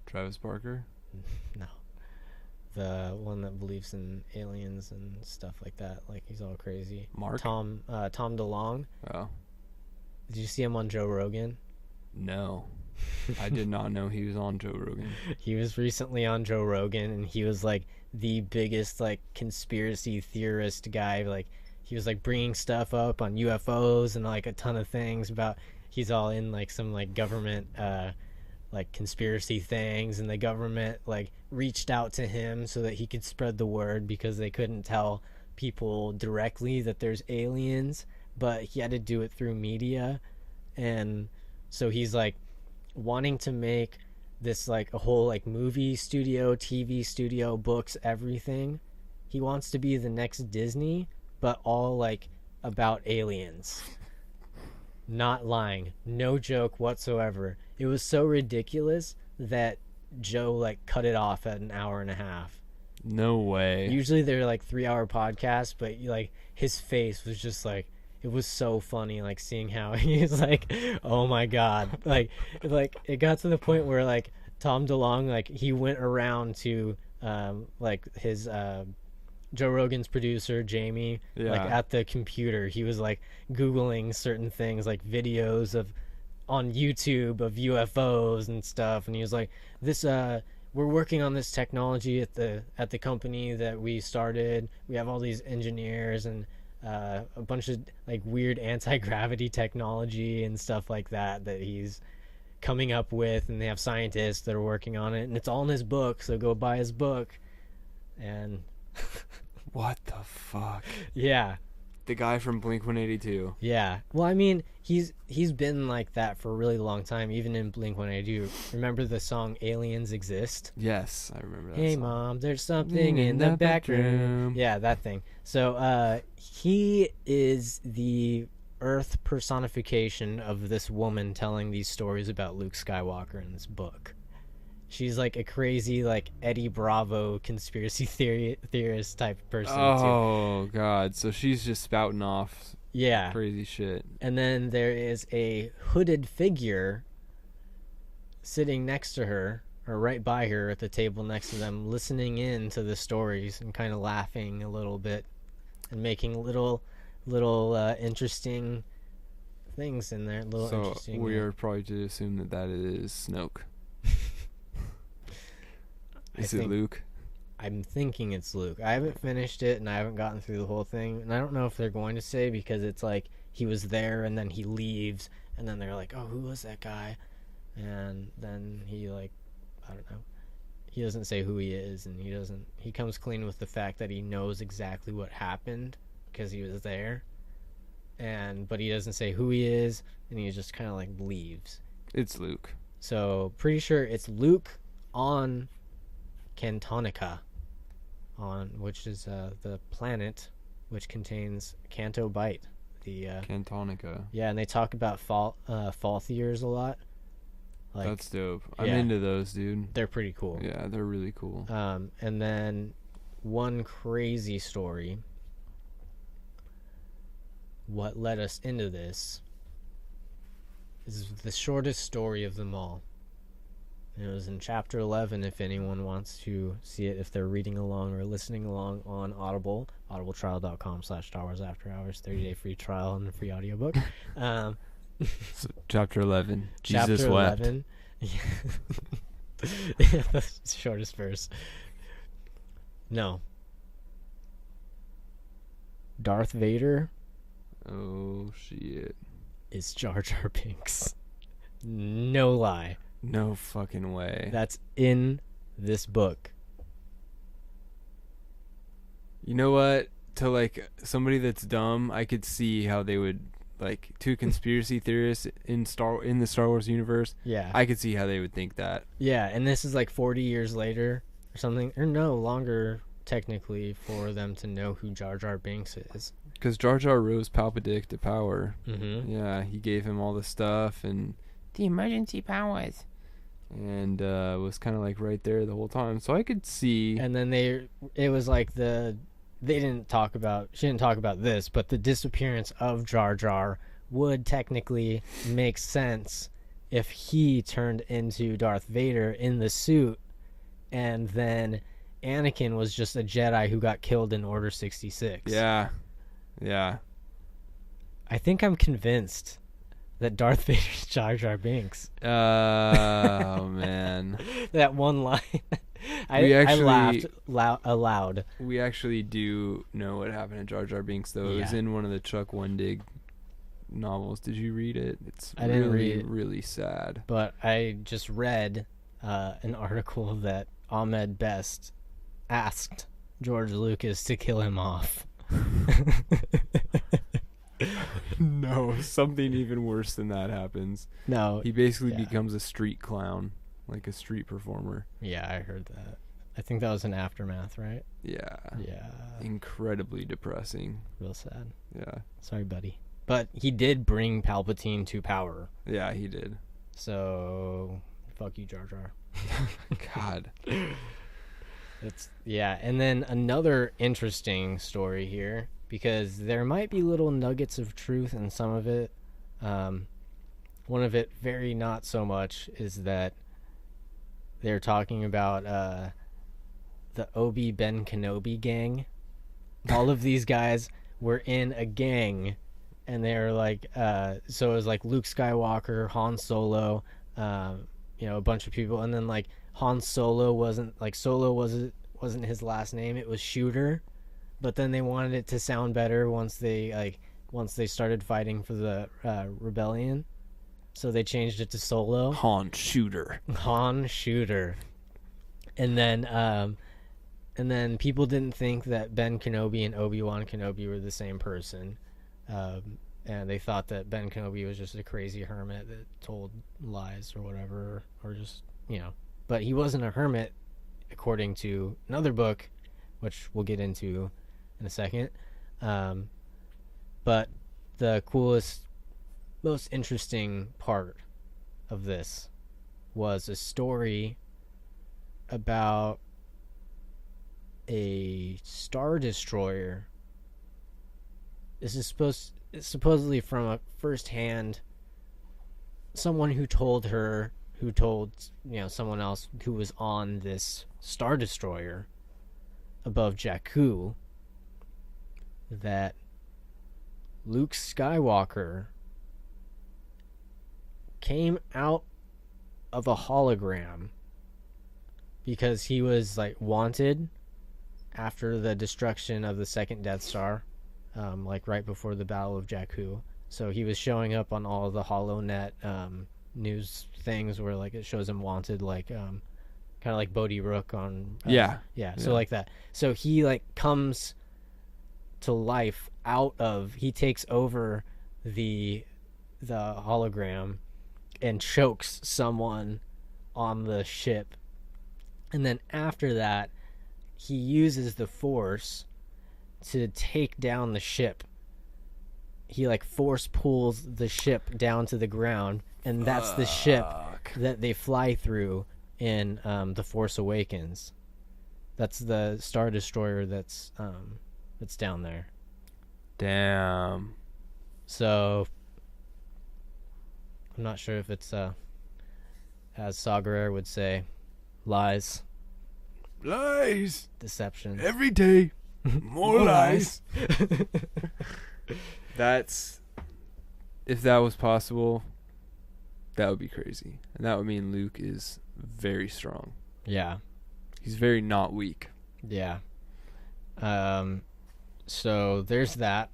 Travis Barker? No. The one that believes in aliens and stuff like that. Like he's all crazy. Mark? Tom DeLonge. Oh. Did you see him on Joe Rogan? No. I did not know he was on Joe Rogan. He was recently on Joe Rogan, and he was like the biggest like conspiracy theorist guy. Like he was like bringing stuff up on UFOs and like a ton of things about. He's all in like some like government like conspiracy things, and the government like reached out to him so that he could spread the word because they couldn't tell people directly that there's aliens, but he had to do it through media. And so he's like wanting to make this like a whole like movie studio, TV studio, books, everything. He wants to be the next Disney, but all like about aliens. Not lying, no joke whatsoever. It was so ridiculous that Joe like cut it off at an hour and a half. No way. Usually they're like 3-hour podcasts, but like his face was just like, it was so funny, like seeing how he's like, oh my god, like it got to the point where like Tom DeLonge, like he went around to like his Joe Rogan's producer Jamie, like at the computer, he was like googling certain things, like videos of on YouTube of UFOs and stuff, and he was like, this we're working on this technology at the company that we started. We have all these engineers and a bunch of like weird anti-gravity technology and stuff like that he's coming up with, and they have scientists that are working on it, and it's all in his book, so go buy his book. And What the fuck? Yeah. The guy from Blink-182. Yeah. Well, I mean, he's been like that for a really long time, even in Blink-182. Remember the song Aliens Exist? Yes, I remember that Hey, song. Mom, there's something in the back room. Yeah, that thing. So he is the Earth personification of this woman telling these stories about Luke Skywalker in this book. She's like a crazy, like, Eddie Bravo conspiracy theorist type person, too. Oh, God. So she's just spouting off Yeah. crazy shit. And then there is a hooded figure sitting next to her, or right by her at the table next to them, listening in to the stories and kind of laughing a little bit and making little interesting things in there. So Interesting. we are probably to assume that is Snoke. Is it Luke? I'm thinking it's Luke. I haven't finished it and I haven't gotten through the whole thing, and I don't know if they're going to say, because it's like he was there and then he leaves and then they're like, oh, who was that guy? And then he, like, I don't know, he doesn't say who he is, and he comes clean with the fact that he knows exactly what happened because he was there, but he doesn't say who he is, and he just kind of like leaves. It's Luke. So pretty sure it's Luke on Cantonica, which is the planet which contains Canto Bight. Cantonica. Yeah, and they talk about Falthiers a lot. Like, That's dope. I'm yeah. into those, dude. They're pretty cool. Yeah, they're really cool. And then one crazy story. What led us into this is the shortest story of them all. It was in chapter 11, if anyone wants to see it, if they're reading along or listening along on Audible, audibletrial.com/Star Wars After Hours, 30-day free trial and free audiobook. So, chapter 11. Jesus chapter wept. 11. The shortest verse. No. Darth Vader Oh, shit. is Jar Jar Binks. No lie. No fucking way. That's in this book. You know what? To, like, somebody that's dumb, I could see how they would, like, two conspiracy theorists in the Star Wars universe. Yeah. I could see how they would think that. Yeah, and this is like 40 years later or something, or no, longer technically, for them to know who Jar Jar Binks is. Because Jar Jar rose Palpatine to power. Mm-hmm. Yeah, he gave him all the stuff and The emergency powers. and was kind of like right there the whole time. So I could see. And then it was like she didn't talk about this, but the disappearance of Jar Jar would technically make sense if he turned into Darth Vader in the suit, and then Anakin was just a Jedi who got killed in Order 66. Yeah. I think I'm convinced that Darth Vader's Jar Jar Binks. Oh man. That one line. I laughed aloud. We actually do know what happened to Jar Jar Binks, though. It was Yeah. in one of the Chuck Wendig novels. Did you read it? It's I didn't really, read it. really sad. But I just read an article that Ahmed Best asked George Lucas to kill him off. No, something even worse than that happens. No. He basically yeah. becomes a street clown, like a street performer. Yeah, I heard that. I think that was an Aftermath, right? Yeah. Yeah. Incredibly depressing. Real sad. Yeah. Sorry, buddy. But he did bring Palpatine to power. Yeah, he did. So, fuck you, Jar Jar. God. And then another interesting story here, because there might be little nuggets of truth in some of it. One of it, very not so much, is that they're talking about the Obi-Ben Kenobi gang. All of these guys were in a gang, and they were like, so it was like Luke Skywalker, Han Solo, a bunch of people, and then like Han Solo wasn't his last name, it was Shooter, but then they wanted it to sound better once they started fighting for the rebellion, so they changed it to Solo. Han Shooter. Han Shooter. And then And then people didn't think that Ben Kenobi and Obi-Wan Kenobi were the same person. And they thought that Ben Kenobi was just a crazy hermit that told lies or whatever, or just, But he wasn't a hermit, according to another book, which we'll get into in a second. But the coolest, most interesting part of this was a story about a Star Destroyer. This is supposedly from a first-hand someone who told someone else who was on this Star Destroyer above Jakku that Luke Skywalker came out of a hologram because he was like wanted after the destruction of the second Death Star, like right before the Battle of Jakku. So he was showing up on all the HoloNet news things where like it shows him wanted, like kind of like Bodhi Rook on so like that. So he like comes to life he takes over the hologram and chokes someone on the ship, and then after that he uses the Force to take down the ship. He like force pulls the ship down to the ground, and that's the ship that they fly through in The Force Awakens. That's the Star Destroyer that's down there. Damn. So I'm not sure if it's as Saw Gerrera would say, lies, deception. Every day, more lies. That's, if that was possible, that would be crazy, and that would mean Luke is very strong. Yeah, he's very not weak. Yeah. So there's that,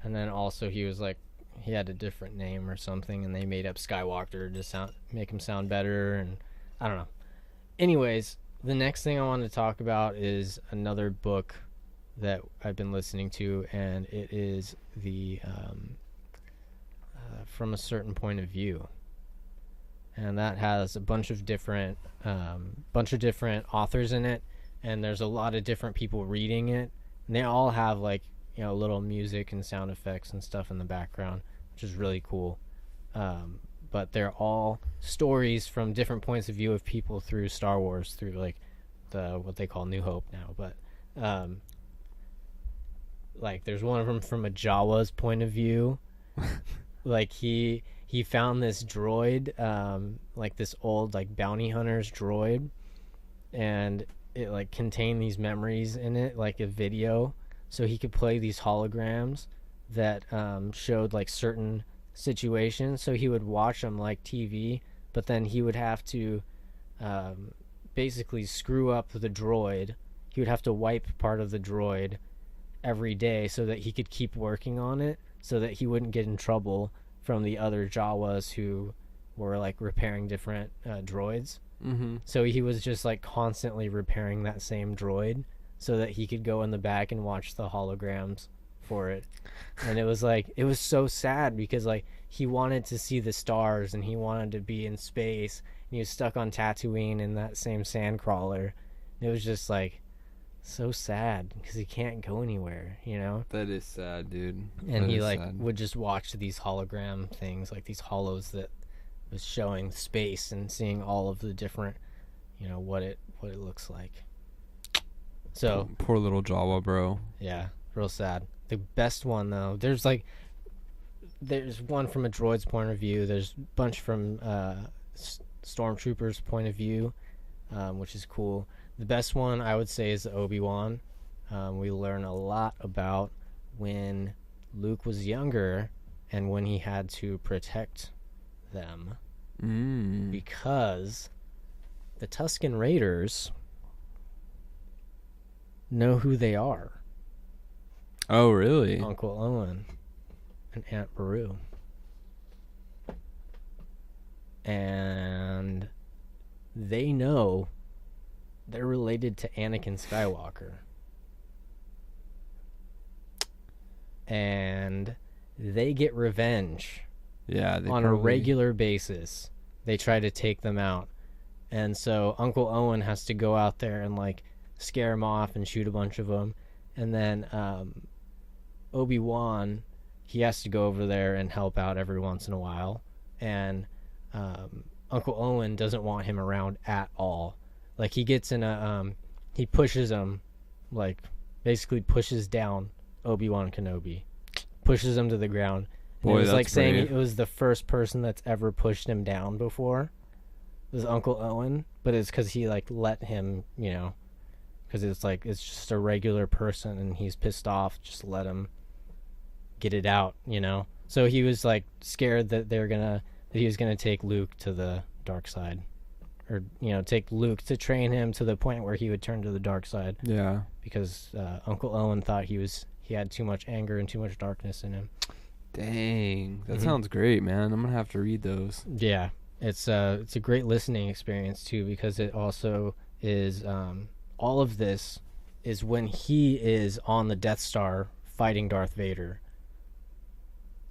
and then also he was like, he had a different name or something, and they made up Skywalker to make him sound better, and I don't know. Anyways, the next thing I want to talk about is another book that I've been listening to, and it is the From a Certain Point of View, and that has a bunch of different authors in it, and there's a lot of different people reading it, and they all have like little music and sound effects and stuff in the background, which is really cool. But they're all stories from different points of view of people through Star Wars, through like what they call New Hope now. But like there's one of them from a Jawa's point of view. Like he found this droid, like this old like bounty hunter's droid, and it like contained these memories in it, like a video, so he could play these holograms that showed like certain situations. So he would watch them like TV, but then he would have to basically screw up the droid. He would have to wipe part of the droid every day so that he could keep working on it, so that he wouldn't get in trouble from the other Jawas who were like repairing different droids. Mm-hmm. So he was just like constantly repairing that same droid so that he could go in the back and watch the holograms for it. And it was like, it was so sad because like he wanted to see the stars and he wanted to be in space, and he was stuck on Tatooine in that same sandcrawler. It was just like so sad because he can't go anywhere, That is sad, dude. And he like would just watch these hologram things, like these holos that was showing space and seeing all of the different, what it looks like. So poor little Jawa, bro. Yeah, real sad. The best one though, there's one from a droid's point of view. There's a bunch from Stormtrooper's point of view, which is cool. The best one I would say is Obi-Wan. We learn a lot about when Luke was younger and when he had to protect them, because the Tusken Raiders know who they are. Oh, really? Uncle Owen and Aunt Beru. And they know they're related to Anakin Skywalker. And they get revenge on a regular basis. They try to take them out. And so Uncle Owen has to go out there and like scare them off and shoot a bunch of them. And then Obi-Wan, he has to go over there and help out every once in a while. And Uncle Owen doesn't want him around at all. Like he gets in he pushes him, like basically pushes down Obi-Wan Kenobi, pushes him to the ground. And Boy, it was like saying brave. it was the first person that's ever pushed him down before. It was Uncle Owen, but it's because he like let him, because it's like it's just a regular person and he's pissed off. Just let him get it out, So he was like scared that he was gonna take Luke to the dark side, or take Luke to train him to the point where he would turn to the dark side. Yeah. Because Uncle Owen thought he had too much anger and too much darkness in him. Dang, that sounds great, man. I'm gonna have to read those. Yeah, it's a great listening experience too, because it also is all of this is when he is on the Death Star fighting Darth Vader.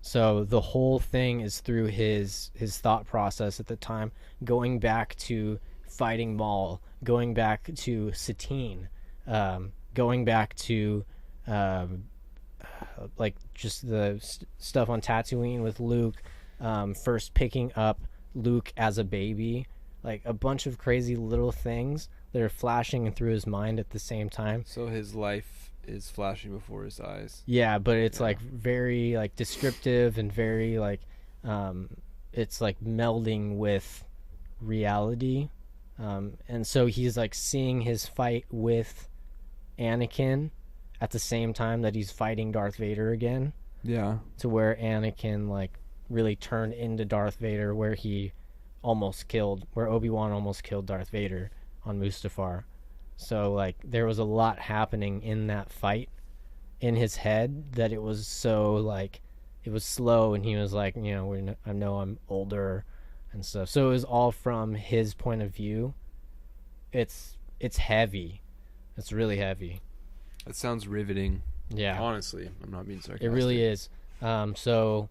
So the whole thing is through his thought process at the time, going back to fighting Maul, going back to Satine, going back to like just the stuff on Tatooine with Luke, first picking up Luke as a baby, like a bunch of crazy little things that are flashing through his mind at the same time. So his life is flashing before his eyes. Yeah, but it's like very like descriptive and very like it's like melding with reality. And so he's like seeing his fight with Anakin at the same time that he's fighting Darth Vader again. Yeah. To where Anakin like really turned into Darth Vader, where Obi-Wan almost killed Darth Vader on Mustafar. So like there was a lot happening in that fight in his head that it was so like it was slow, and he was like, I know I'm older and stuff. So it was all from his point of view. It's heavy. It's really heavy. That sounds riveting. Yeah. Honestly, I'm not being sarcastic. It really is. So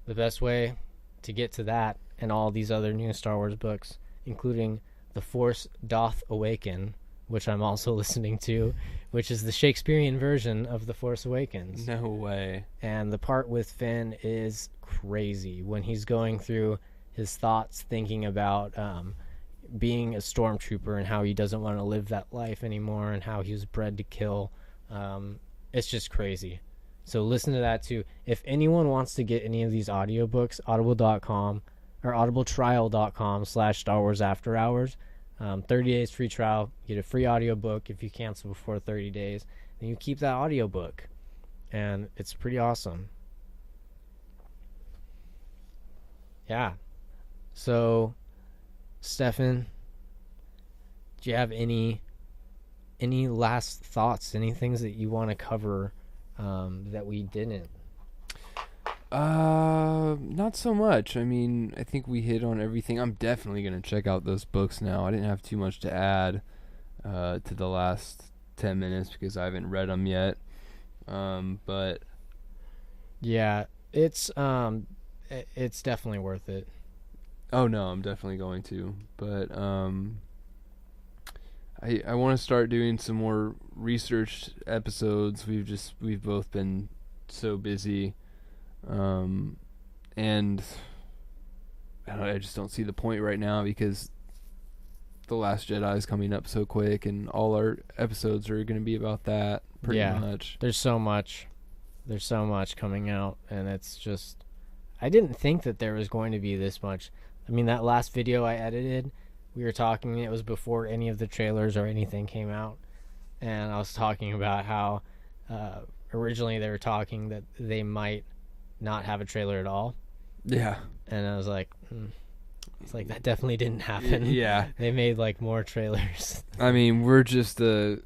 the best way to get to that and all these other new Star Wars books, including The Force Doth Awaken, which I'm also listening to, which is the Shakespearean version of The Force Awakens. No way. And the part with Finn is crazy when he's going through his thoughts, thinking about being a stormtrooper and how he doesn't want to live that life anymore and how he was bred to kill. It's just crazy. So listen to that too. If anyone wants to get any of these audiobooks, audible.com or audibletrial.com/Star Wars After Hours, 30 days free trial, get a free audiobook if you cancel before 30 days, and you keep that audiobook, and it's pretty awesome. Yeah. So Stefan, do you have any last thoughts, any things that you want to cover that we didn't? Not so much. I mean, I think we hit on everything. I'm definitely going to check out those books now. I didn't have too much to add to the last 10 minutes because I haven't read them yet. But yeah, it's definitely worth it. Oh no, I'm definitely going to. But I want to start doing some more research episodes. We've both been so busy. And I just don't see the point right now because The Last Jedi is coming up so quick, and all our episodes are going to be about that pretty much. There's so much coming out, and it's just, I didn't think that there was going to be this much. I mean, that last video I edited, we were talking, it was before any of the trailers or anything came out, and I was talking about how originally they were talking that they might not have a trailer at all. Yeah. And I was like, it's like that definitely didn't happen. Yeah. They made like more trailers. I mean, we're just a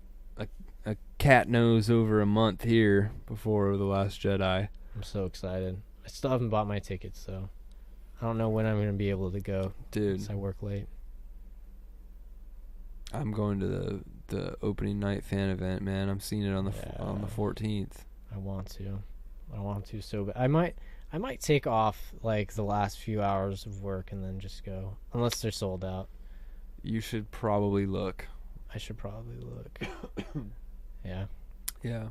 cat nose over a month here before The Last Jedi. I'm so excited. I still haven't bought my tickets, so I don't know when I'm going to be able to go. Dude. Since I work late. I'm going to the opening night fan event, man. I'm seeing it on the 14th. I want to so bad. I might take off like the last few hours of work and then just go, unless they're sold out. You should probably look. I should probably look. Yeah. Yeah.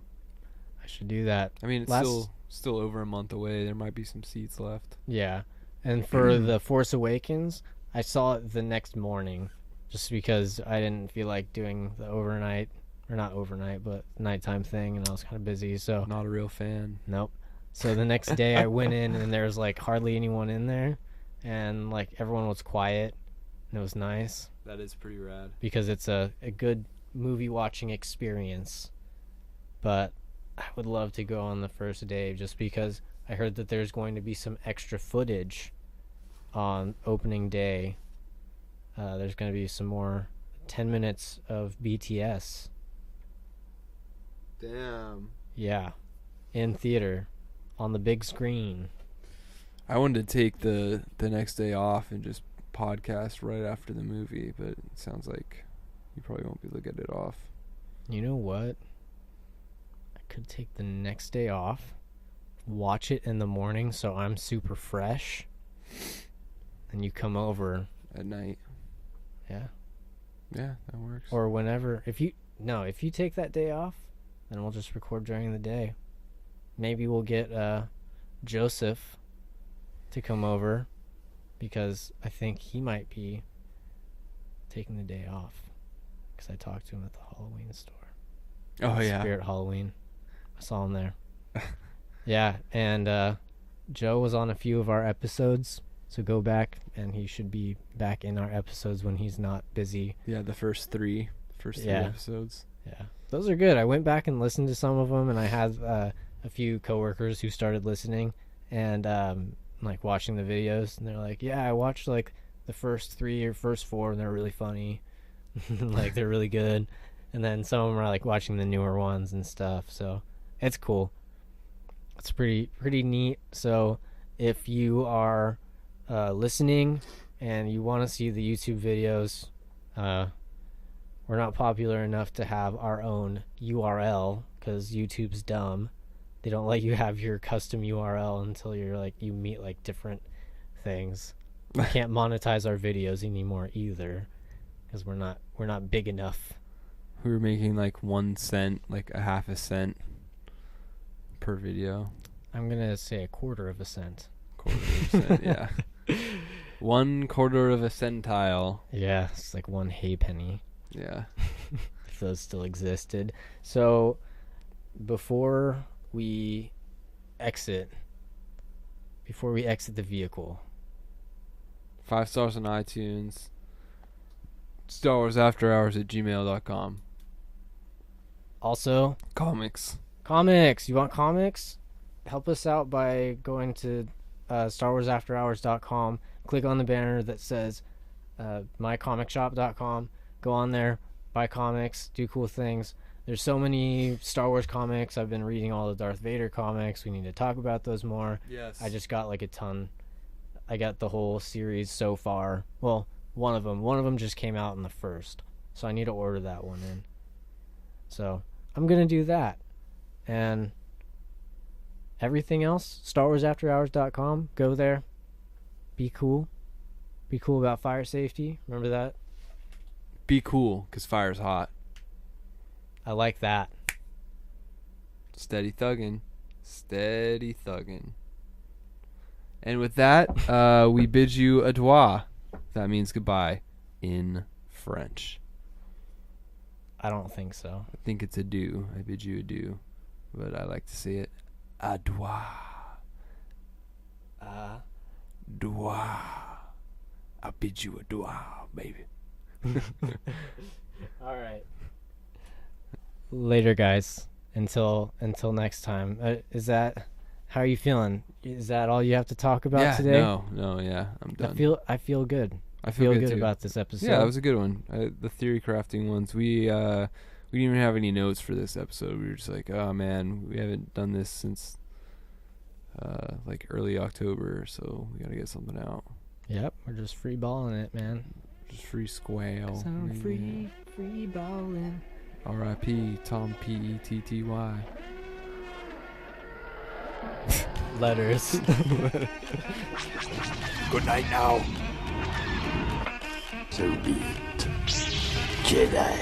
I should do that. I mean, it's still over a month away. There might be some seats left. Yeah. And for The Force Awakens, I saw it the next morning just because I didn't feel like doing the overnight, or not overnight, but nighttime thing, and I was kind of busy, so. Not a real fan. Nope. So the next day I went in and there was like hardly anyone in there, and like everyone was quiet, and it was nice. That is pretty rad. Because it's a good movie watching experience. But I would love to go on the first day just because I heard that there's going to be some extra footage on opening day. There's going to be some more 10 minutes of BTS. Damn. Yeah. In theater. On the big screen. I wanted to take the next day off and just podcast right after the movie, but it sounds like you probably won't be able to get it off. You know what? I could take the next day off, watch it in the morning so I'm super fresh, and you come over at night. Yeah. Yeah, that works. Or whenever. If you take that day off, then we'll just record during the day. Maybe we'll get Joseph to come over, because I think he might be taking the day off, because I talked to him at the Halloween store. Oh, yeah. Spirit Halloween. I saw him there. Yeah, and Joe was on a few of our episodes, so go back, and he should be back in our episodes when he's not busy. Yeah, the first three episodes. Yeah, those are good. I went back and listened to some of them, and I had a few coworkers who started listening and like watching the videos, and they're like, yeah, I watched like the first 3 or first 4 and they're really funny. Like, they're really good. And then some of them are like watching the newer ones and stuff, so it's cool. It's pretty neat. So if you are listening and you want to see the YouTube videos, we're not popular enough to have our own URL because YouTube's dumb. They don't let you have your custom URL until you're like, you meet like different things. We can't monetize our videos anymore either, because we're not big enough. We were making like 1 cent, like a half a cent per video. I'm gonna say 1/4 of a cent. 1/4 of a cent, yeah. 1/4 of a centile. Yeah, it's like 1 hay penny. Yeah. If those still existed. So before we exit the vehicle, 5 stars on iTunes. StarWarsAfterHours@gmail.com. Also, comics. You want comics? Help us out by going to StarWarsAfterHours.com. Click on the banner that says mycomicshop.com. Go on there, buy comics, do cool things. There's so many Star Wars comics. I've been reading all the Darth Vader comics. We need to talk about those more. Yes. I just got like a ton. I got the whole series so far. Well, one of them just came out in the first, so I need to order that one in. So I'm gonna do that, and everything else, StarWarsAfterHours.com. Go there. Be cool. Be cool about fire safety. Remember that. Be cool, 'cause fire's hot. I like that. Steady thuggin'. And with that, we bid you adieu. That means goodbye in French. I don't think so. I think it's adieu. I bid you adieu. But I like to say it adieu. Adieu. I bid you adieu, baby. All right. Later, guys. Until next time. How are you feeling? Is that all you have to talk about today? No, yeah, I'm done. I feel good. I feel good too. about this episode. Yeah, that was a good one. The theory crafting ones. We didn't even have any notes for this episode. We were just like, oh man, we haven't done this since like early October, so we gotta get something out. Yep, we're just free balling it, man. Just free squale. 'Cause I'm free ballin'. R.I.P. Tom Petty. Letters. Good night now. So be it. Jedi.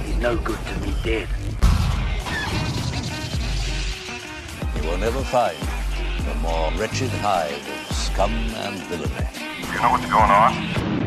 He's no good to me dead. You will never find a more wretched hive of scum and villainy. You know what's going on?